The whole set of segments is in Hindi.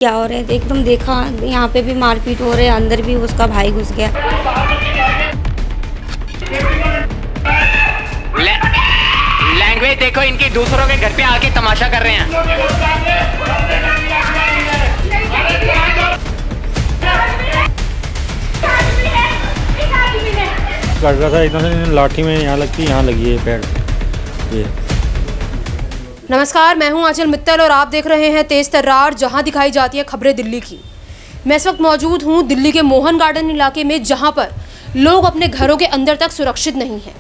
क्या हो रहा है एकदम देखा, यहाँ पे भी मारपीट हो रहे हैं, अंदर भी उसका भाई घुस गया। लैंग्वेज देखो इनकी, दूसरों के घर पे आके तमाशा कर रहे हैं। कर रहा था एकदम से लाठी में यहाँ लगती, यहाँ लगी है पैर ये। नमस्कार, मैं हूं आंचल मित्तल और आप देख रहे हैं तेज तर्रार, जहां दिखाई जाती है खबरें दिल्ली की। मैं इस वक्त मौजूद हूं दिल्ली के मोहन गार्डन इलाके में, जहां पर लोग अपने घरों के अंदर तक सुरक्षित नहीं हैं।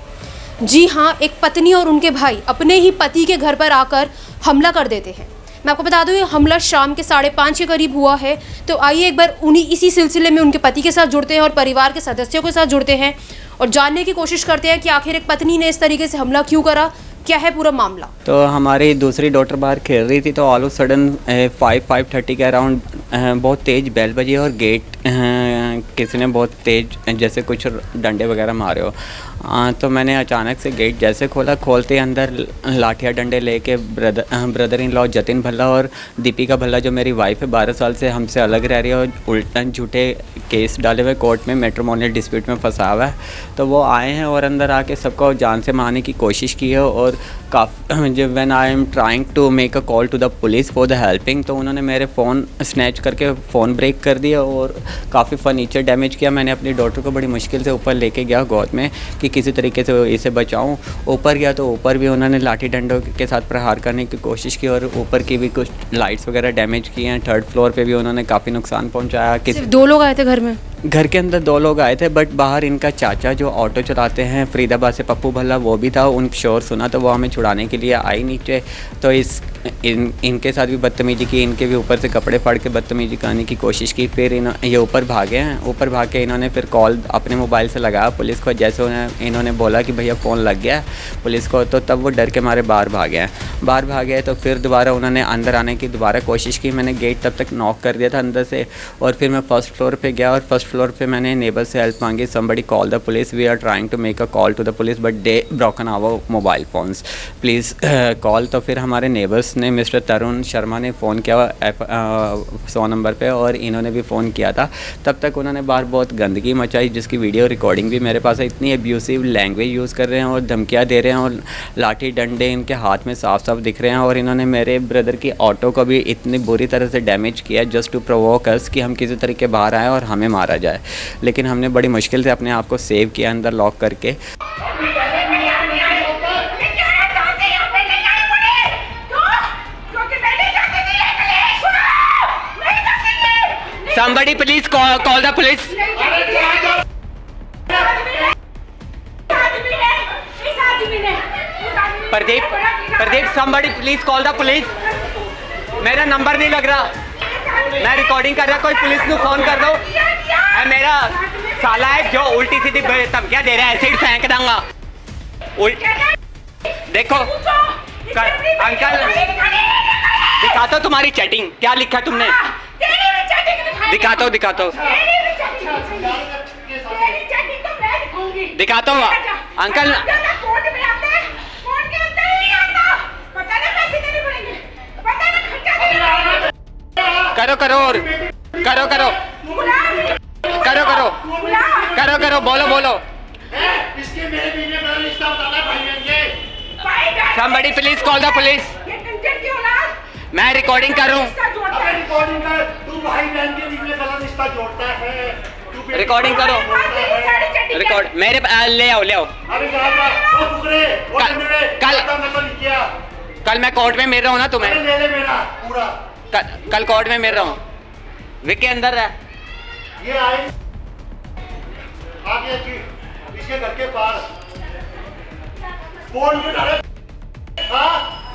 जी हां, एक पत्नी और उनके भाई अपने ही पति के घर पर आकर हमला कर देते हैं। मैं आपको बता दूं, ये हमला शाम के 5:30 के करीब हुआ है। तो आइए एक बार इसी सिलसिले में उनके पति के साथ जुड़ते हैं और परिवार के सदस्यों के साथ जुड़ते हैं और जानने की कोशिश करते हैं कि आखिर एक पत्नी ने इस तरीके से हमला क्यों करा, क्या है पूरा मामला। तो हमारी दूसरी डॉटर बाहर खेल रही थी, तो ऑल ऑफ सडन 5:30 के अराउंड बहुत तेज़ बेल बजी और गेट किसी ने बहुत तेज़ जैसे कुछ डंडे वगैरह मारे हो। तो मैंने अचानक से गेट जैसे खोला, खोलते अंदर लाठियाँ डंडे लेके brother in law Jatin Bhalla और दीपिका भल्ला जो मेरी वाइफ है, 12 साल से हमसे अलग रह रही है और उल्टा झूठे केस डाले हुए कोर्ट में मैट्रिमोनियल डिस्प्यूट में फंसा हुआ है। तो वो आए हैं और अंदर आके सबको जान से मारने की कोशिश की है। और काफ़ी जब when I am trying to make a call to the police for the helping, तो उन्होंने मेरे फ़ोन स्नैच करके फ़ोन ब्रेक कर दिया और काफ़ी फर्नीचर डैमेज किया। मैंने अपनी डॉटर को बड़ी मुश्किल से ऊपर लेके गया गोद में कि किसी तरीके से इसे बचाऊं। ऊपर गया तो ऊपर भी उन्होंने लाठी डंडों के साथ प्रहार करने की कोशिश की और ऊपर की भी कुछ लाइट्स वगैरह डैमेज किए हैं। 3rd फ्लोर पे भी उन्होंने काफ़ी नुकसान पहुंचाया। सिर्फ 2 लोग आए थे घर में? घर के अंदर 2 लोग आए थे, बट बाहर इनका चाचा जो ऑटो चलाते हैं फरीदाबाद से, पप्पू भल्ला, वो भी था। उन शोर सुना तो वो हमें छुड़ाने के लिए आई नीचे। तो इनके साथ भी बदतमीजी की, इनके भी ऊपर से कपड़े फाड़ के बदतमीजी करने की कोशिश की। फिर ये ऊपर भागे हैं। ऊपर भाग के इन्होंने फिर कॉल अपने मोबाइल से लगाया पुलिस को। जैसे इन्होंने बोला कि भैया फ़ोन लग गया पुलिस को, तो तब वो डर के मारे बाहर भागे हैं। बाहर भागे तो फिर दोबारा उन्होंने अंदर आने की दोबारा कोशिश की। मैंने गेट तब तक नॉक कर दिया था अंदर से और फिर मैं 1st फ्लोर पे गया और 1st फ्लोर पे मैंने नेबर से हेल्प मांगी। Somebody call the police, we are trying to make a call to the police but they broken our mobile phones, please call. तो फिर हमारे नेबर्स ने, मिस्टर तरुण शर्मा ने फ़ोन किया 100 नंबर पे और इन्होंने भी फ़ोन किया था। तब तक उन्होंने बाहर बहुत गंदगी मचाई, जिसकी वीडियो रिकॉर्डिंग भी मेरे पास है। इतनी अब्यूसिव लैंग्वेज यूज़ कर रहे हैं और धमकियाँ दे रहे हैं और लाठी डंडे इनके हाथ में साफ साफ दिख रहे हैं। और इन्होंने मेरे ब्रदर की ऑटो को भी इतनी बुरी तरह से डैमेज किया जस्ट टू प्रोवोक अस कि हम किसी तरीके बाहर आए और हमें मारा जाए। लेकिन हमने बड़ी मुश्किल से अपने आप को सेव किया अंदर लॉक करके। Somebody please call the police. Pradeep somebody please call the police. मेरा नंबर नहीं लग रहा, मैं रिकॉर्डिंग कर रहा, कोई पुलिस को फ़ोन कर दो। मेरा साला है जो उल्टी सीधी धमकियाँ दे रहा है, एसिड फेंक दूंगा। देखो अंकल, दिखाता हूँ तुम्हारी चैटिंग, क्या लिखा तुमने, दिखाता हूँ अंकल। करो बोलो। Somebody please call the police. मैं रिकॉर्डिंग कर रहा हूँ। रिकॉर्डिंग करो, रिकॉर्ड मेरे ले आओ। कल मैं कोर्ट में मिल रहा हूँ ना तुम्हें, कल कोर्ट में मिल रहा हूँ। विक्की अंदर है, ये आए इसके घर के पास फोन क्यों डाले?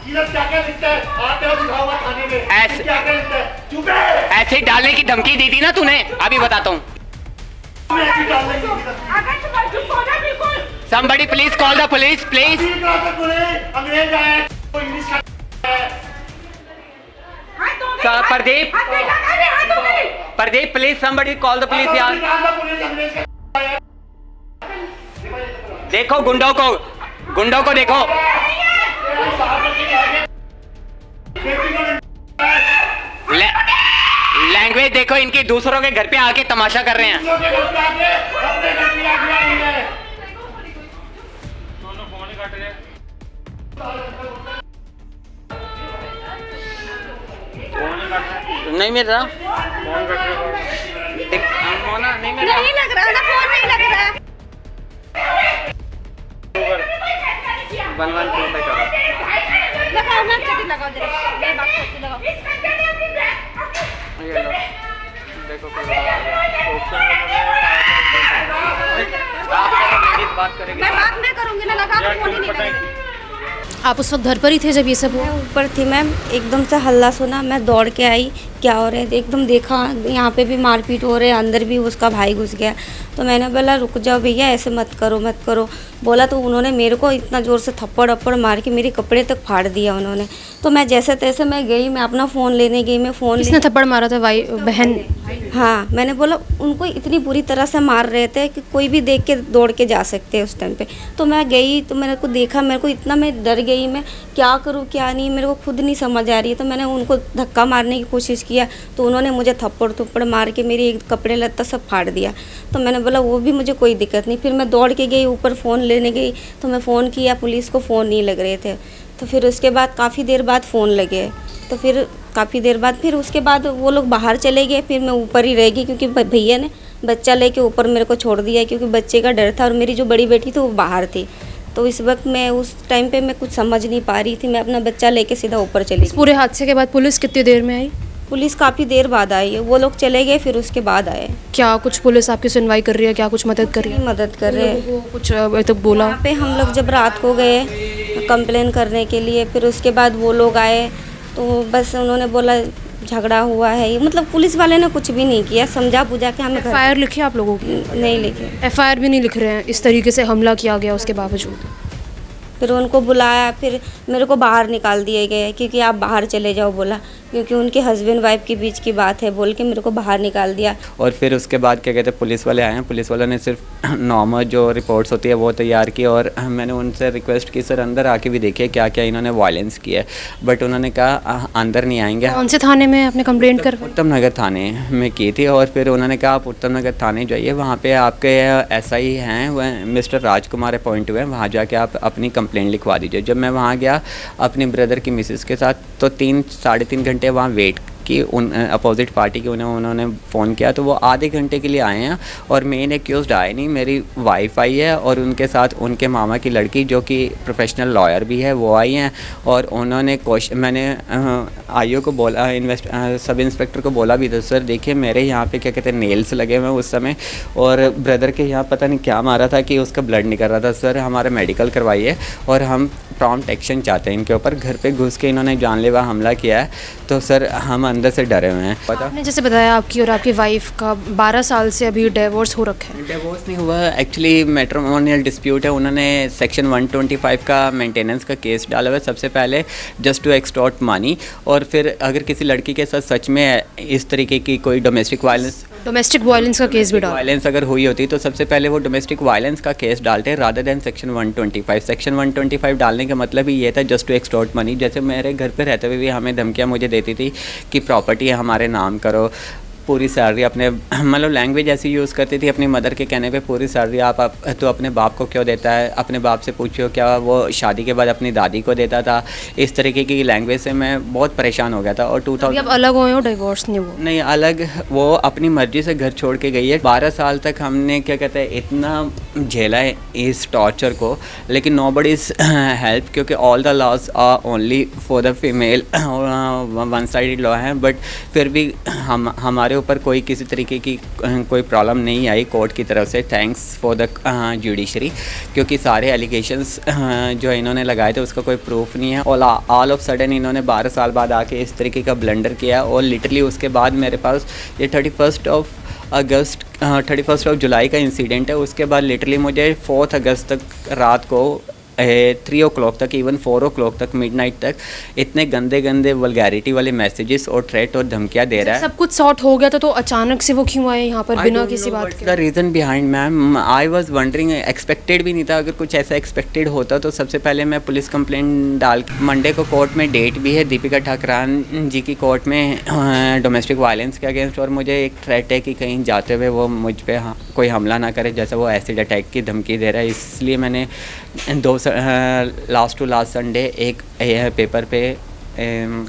क्या लिखता है? आते हो दिखाओ थाने में, ऐसे क्या लिखता है? चुप है। ऐसे डालने की धमकी दी थी ना तूने, अभी बताता हूँ। Somebody please call the police, please. Pradeep please somebody call the police यार। देखो गुंडों को देखो। लैंग्वेज देखो इनकी, दूसरों के घर पे आके तमाशा कर रहे हैं। नहीं मिल रहा, मोना नहीं मिल रहा, नहीं लग रहा ना, फोन नहीं लग रहा है। 112 पे करो। लगाओ ना, चटी लगाओ जरा, ये बात करती लगाओ। ये लो, देखो बात करेंगे। मैं बात नहीं करूंगी ना, लगा के फोन ही नहीं लगेगा। आप उस वक्त घर पर ही थे जब ये सब हुआ? मैं ऊपर थी मैम, एकदम से हल्ला सुना, मैं दौड़ के आई, क्या हो रहा है, एकदम देखा यहाँ पे भी मारपीट हो रहे, अंदर भी उसका भाई घुस गया। तो मैंने बोला रुक जाओ भैया, ऐसे मत करो मत करो बोला। तो उन्होंने मेरे को इतना ज़ोर से थप्पड़ अप्पड़ मार के मेरे कपड़े तक फाड़ दिया उन्होंने। तो मैं जैसे तैसे मैं गई, मैं अपना फ़ोन लेने गई, मैं फ़ोन किसने थप्पड़ मारा था? भाई बहन? हाँ, मैंने बोला उनको इतनी बुरी तरह से मार रहे थे कि कोई भी देख के दौड़ के जा सकते हैं उस टाइम पे। तो मैं गई तो मेरे को देखा, मेरे को इतना, मैं डर गई, मैं क्या करूँ क्या नहीं, मेरे को खुद नहीं समझ आ रही है। तो मैंने उनको धक्का मारने की कोशिश किया तो उन्होंने मुझे थप्पड़ मार के मेरी एक कपड़े लत्ता सब फाड़ दिया। तो मैंने बोला वो भी मुझे कोई दिक्कत नहीं। फिर मैं दौड़ के गई ऊपर, फ़ोन लेने गई तो मैं फ़ोन किया, पुलिस को फ़ोन नहीं लग रहे थे। तो फिर उसके बाद काफ़ी देर बाद फ़ोन लगे। तो फिर काफ़ी देर बाद फिर उसके बाद वो लोग बाहर चले गए। फिर मैं ऊपर ही रह गई क्योंकि भैया ने बच्चा लेके ऊपर मेरे को छोड़ दिया क्योंकि बच्चे का डर था और मेरी जो बड़ी बेटी थी वो बाहर थी। तो इस वक्त मैं उस टाइम पे मैं कुछ समझ नहीं पा रही थी, मैं अपना बच्चा लेके सीधा ऊपर चली गई। पूरे हादसे के बाद पुलिस कितनी देर में आई? पुलिस काफ़ी देर बाद आई है, वो लोग चले गए फिर उसके बाद आए। क्या कुछ पुलिस आपकी सुनवाई कर रही है? क्या कुछ मदद कर रही है? मदद कर रहे हैं। वो कुछ तो बोला? वहाँ पे हम लोग जब रात को गए कंप्लेन करने के लिए, फिर उसके बाद वो लोग आए तो बस उन्होंने बोला झगड़ा हुआ है ये, मतलब पुलिस वाले ने कुछ भी नहीं किया, समझा बुझा के हमें FIR लिखी आप लोगों की? नहीं लिखे। FIR भी नहीं लिख रहे हैं, इस तरीके से हमला किया गया उसके बावजूद। फिर उनको बुलाया, फिर मेरे को बाहर निकाल दिए गए क्योंकि आप बाहर चले जाओ बोला, क्योंकि उनके हस्बैंड वाइफ के बीच की बात है बोल के मेरे को बाहर निकाल दिया। और फिर उसके बाद क्या कहते हैं पुलिस वाले आए हैं। पुलिस वालों ने सिर्फ नॉर्मल जो रिपोर्ट्स होती है वो तैयार की और मैंने उनसे रिक्वेस्ट की सर अंदर आके भी देखिए क्या क्या इन्होंने वायलेंस किया है, बट उन्होंने कहा अंदर नहीं आएंगे। कौन से थाने में आपने कंप्लेंट कर? उत्तम नगर थाने में की थी और फिर उन्होंने कहा आप उत्तम नगर थाने जाइए, वहाँ पे आपके SI हैं वह मिस्टर राजकुमार अपॉइंट हुए हैं, वहाँ जाके आप अपनी कंप्लेंट लिखवा दीजिए। जब मैं वहाँ गया अपनी ब्रदर की मिसेस के साथ तो 3-3.5 घंटे वहाँ वेट कि उन अपोजिट पार्टी के उन्होंने फ़ोन किया तो वो आधे घंटे के लिए आए हैं और मेन एक्यूज्ड आए नहीं, मेरी वाइफ आई है और उनके साथ उनके मामा की लड़की जो कि प्रोफेशनल लॉयर भी है वो आई हैं। और उन्होंने मैंने IO को बोला, सब इंस्पेक्टर को बोला भी था सर देखिए मेरे यहाँ पे क्या कहते हैं नेल्स लगे हुए उस समय और ब्रदर के यहाँ पता नहीं क्या मारा था कि उसका ब्लड निकल रहा था, सर हमारा मेडिकल करवाइए और हम प्रॉम्प्ट एक्शन चाहते हैं इनके ऊपर। घर पे घुस के इन्होंने जानलेवा हमला किया है तो सर हम अंदर से डरे हुए हैं। पता आपने जैसे बताया आपकी और आपकी वाइफ का 12 साल से अभी डिवोर्स हो रखा है। डिवोर्स नहीं हुआ, एक्चुअली मैट्रिमोनियल डिस्प्यूट है। उन्होंने सेक्शन 125 का मेंटेनेंस का केस डाला हुआ है सबसे पहले जस्ट टू एक्सटॉर्ट मनी, और फिर अगर किसी लड़की के साथ सच में इस तरीके की कोई डोमेस्टिक वायलेंस का केस भी डाला, वायलेंस अगर हुई होती तो सबसे पहले वो डोमेस्टिक वायलेंस का केस डालते हैं रादर देन सेक्शन 125। सेक्शन 125 डालने का मतलब ही ये था जस्ट टू एक्सटॉर्ट मनी। जैसे मेरे घर पे रहते हुए भी हमें धमकियाँ मुझे देती थी कि प्रॉपर्टी हमारे नाम करो, पूरी सैलरी अपने, मतलब लैंग्वेज ऐसी यूज़ करती थी अपनी मदर के कहने पे, पूरी सैलरी आप तो अपने बाप को क्यों देता है, अपने बाप से पूछो क्या वो शादी के बाद अपनी दादी को देता था। इस तरीके की लैंग्वेज से मैं बहुत परेशान हो गया था। और 2000 अब अलग हुए हो, डिवोर्स नहीं हुआ? नहीं अलग, वो अपनी मर्जी से घर छोड़ के गई है। 12 साल तक हमने क्या कहते हैं इतना झेला है इस टॉर्चर को, लेकिन नोबडी इज़ हेल्प, क्योंकि all the laws are only for the female, one sided law है। बट फिर भी हमारे ऊपर कोई किसी तरीके की कोई प्रॉब्लम नहीं आई कोर्ट की तरफ से, थैंक्स फॉर द जुडिशरी, क्योंकि सारे एलिगेशंस जो इन्होंने लगाए थे उसका कोई प्रूफ नहीं है। और ऑल ऑफ सडन इन्होंने 12 साल बाद आके इस तरीके का ब्लंडर किया। और लिटरली उसके बाद मेरे पास ये 31 जुलाई का इंसिडेंट है, उसके बाद लिटरली मुझे 4 अगस्त तक रात को 3 o'clock तक, इवन 4 o'clock तक, मिडनाइट तक इतने गंदे गंदे वल्गैरिटी वाले मैसेजेस और थ्रेट और धमकियाँ दे रहा है। सब कुछ सॉर्ट हो गया था तो अचानक से वो क्यों आए यहाँ पर बिना किसी बात के? The reason behind ma'am, I was wondering, expected भी नहीं था। अगर कुछ ऐसा एक्सपेक्टेड होता तो सबसे पहले मैं पुलिस कंप्लेंट डाल, मंडे को कोर्ट में डेट भी है दीपिका ठाकरान जी की कोर्ट में डोमेस्टिक वायलेंस के अगेंस्ट, और मुझे एक थ्रेट है कि कहीं जाते हुए वो मुझ पे कोई हमला ना करे, जैसा वो एसिड अटैक की धमकी दे रहा है। इसलिए मैंने लास्ट टू लास्ट संडे एक पेपर पे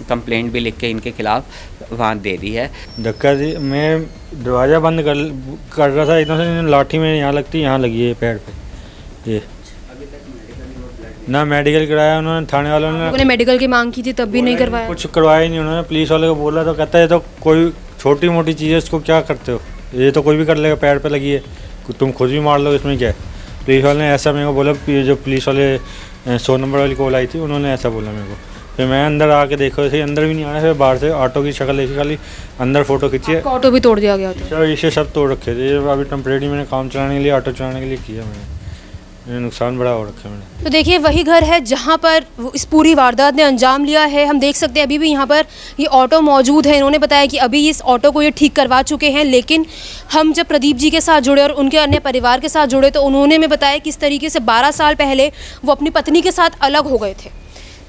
कंप्लेंट भी लिख के इनके खिलाफ वहाँ दे दी है। धक्का दी, मैं दरवाज़ा बंद कर रहा था, एकदम से लाठी में यहाँ लगती, यहाँ लगी है पैर पे। ये ना मेडिकल कराया उन्होंने, थाने वालों ने। उन्होंने मेडिकल की मांग की थी तब भी नहीं करवाया? कुछ करवाया ही नहीं उन्होंने। पुलिस वाले को बोला तो कहता है तो कोई छोटी मोटी चीज़ है, इसको क्या करते हो, ये तो कोई भी कर लेगा, पैर पे लगी है, तुम खुद भी मार लो, इसमें क्या है। पुलिस वाले ने ऐसा मेरे को बोला, जो पुलिस वाले 100 नंबर वाली कॉल आई थी, उन्होंने ऐसा बोला मेरे को। फिर मैं अंदर आके देखो, सही अंदर भी नहीं आया, फिर बाहर से ऑटो की शक्ल देखी, खाली अंदर फोटो खींची है। ऑटो भी तोड़ दिया गया था? इसे सब तोड़ रखे थे। ये अभी टेम्परेरी मैंने काम चलाने के लिए, ऑटो चलाने के लिए किया मैंने नुकसान बड़ा हो रखा है मैंने। तो देखिए वही घर है जहाँ पर इस पूरी वारदात ने अंजाम लिया है। हम देख सकते हैं अभी भी यहाँ पर ये ऑटो मौजूद है। इन्होंने बताया कि अभी इस ऑटो को ये ठीक करवा चुके हैं, लेकिन हम जब प्रदीप जी के साथ जुड़े और उनके अन्य परिवार के साथ जुड़े तो उन्होंने हमें बताया कि इस तरीके से 12 साल पहले वो अपनी पत्नी के साथ अलग हो गए थे,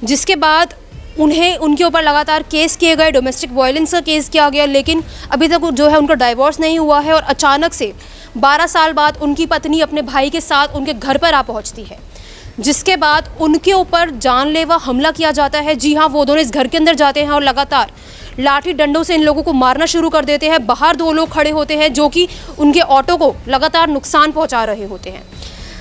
जिसके बाद उनके ऊपर लगातार केस किए गए, डोमेस्टिक वायलेंस का केस किया गया, लेकिन अभी तक जो है उनका डाइवोर्स नहीं हुआ है। और अचानक से 12 साल बाद उनकी पत्नी अपने भाई के साथ उनके घर पर आ पहुंचती है, जिसके बाद उनके ऊपर जानलेवा हमला किया जाता है। जी हाँ, वो दोनों इस घर के अंदर जाते हैं और लगातार लाठी डंडों से इन लोगों को मारना शुरू कर देते हैं। बाहर 2 लोग खड़े होते हैं जो कि उनके ऑटो को लगातार नुकसान पहुंचा रहे होते हैं।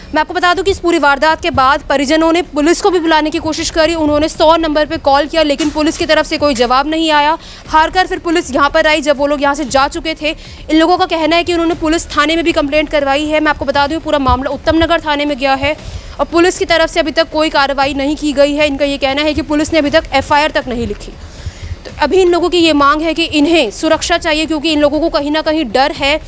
मैं आपको बता दूं कि इस पूरी वारदात के बाद परिजनों ने पुलिस को भी बुलाने की कोशिश करी, उन्होंने 100 नंबर पे कॉल किया, लेकिन पुलिस की तरफ से कोई जवाब नहीं आया। हारकर फिर पुलिस यहाँ पर आई। जब वो लोग यहाँ से जा चुके थे, इन लोगों का कहना है कि उन्होंने पुलिस थाने में भी कंप्लेंट करवाई है। मैं आपको बता दूँ पूरा मामला उत्तम नगर थाने में गया है और पुलिस की तरफ से अभी तक कोई कार्रवाई नहीं की गई है। इनका ये कहना है कि पुलिस ने अभी तक FIR तक नहीं लिखी। तो अभी इन लोगों की ये मांग है कि इन्हें सुरक्षा चाहिए, क्योंकि इन लोगों को कहीं ना कहीं डर है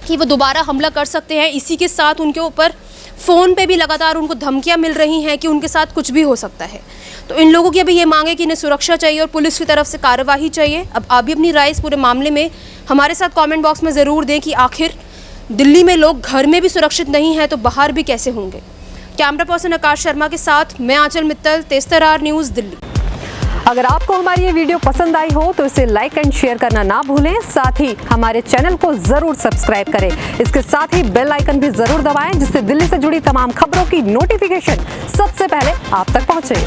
कि वो दोबारा हमला कर सकते हैं। इसी के साथ उनके ऊपर फ़ोन पे भी लगातार उनको धमकियां मिल रही हैं कि उनके साथ कुछ भी हो सकता है। तो इन लोगों की अभी ये मांग है कि इन्हें सुरक्षा चाहिए और पुलिस की तरफ से कार्रवाई चाहिए। अब आप भी अपनी राय इस पूरे मामले में हमारे साथ कमेंट बॉक्स में ज़रूर दें कि आखिर दिल्ली में लोग घर में भी सुरक्षित नहीं हैं तो बाहर भी कैसे होंगे। कैमरा पर्सन आकाश शर्मा के साथ मैं आंचल मित्तल, तेज तर्रार न्यूज़, दिल्ली। अगर आपको हमारी ये वीडियो पसंद आई हो तो इसे लाइक एंड शेयर करना ना भूलें। साथ ही हमारे चैनल को जरूर सब्सक्राइब करें। इसके साथ ही बेल आइकन भी जरूर दबाएं, जिससे दिल्ली से जुड़ी तमाम खबरों की नोटिफिकेशन सबसे पहले आप तक पहुंचे।